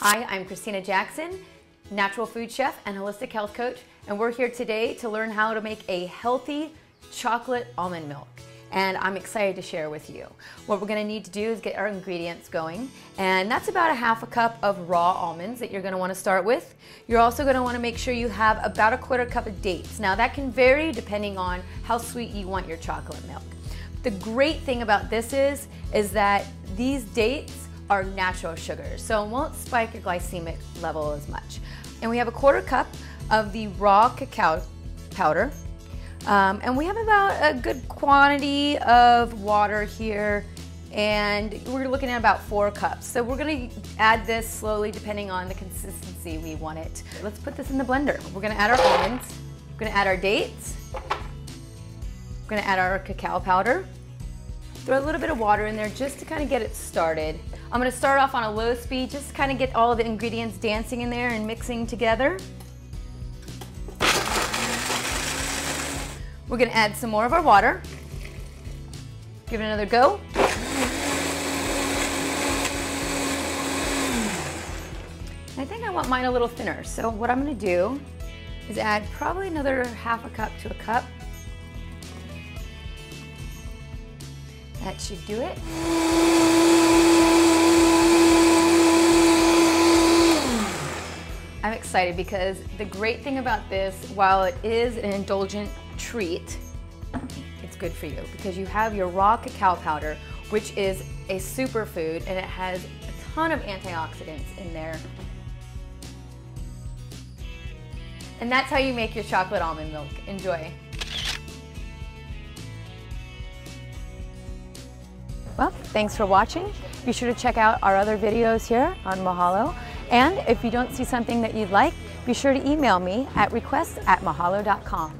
Hi, I'm Kristina Jackson, natural food chef and holistic health coach, and we're here today to learn how to make a healthy chocolate almond milk. And I'm excited to share with you. What we're going to need to do is get our ingredients going, and that's about a half a cup of raw almonds that you're going to want to start with. You're also going to want to make sure you have about a quarter cup of dates. Now that can vary depending on how sweet you want your chocolate milk. The great thing about this is that these dates are natural sugars, so it won't spike your glycemic level as much. And we have a quarter cup of the raw cacao powder. And we have about a good quantity of water here, and we're looking at about 4 cups. So we're going to add this slowly depending on the consistency we want it. Let's put this in the blender. We're going to add our almonds, we're going to add our dates, we're going to add our cacao powder, throw a little bit of water in there just to kind of get it started. I'm going to start off on a low speed just to kind of get all of the ingredients dancing in there and mixing together. We're going to add some more of our water. Give it another go. I think I want mine a little thinner, so what I'm going to do is add probably another half a cup to a cup. That should do it. I'm excited because the great thing about this, while it is an indulgent treat, it's good for you because you have your raw cacao powder, which is a superfood, and it has a ton of antioxidants in there. And that's how you make your chocolate almond milk. Enjoy. Well, thanks for watching. Be sure to check out our other videos here on Mahalo. And if you don't see something that you'd like, be sure to email me at requests@mahalo.com.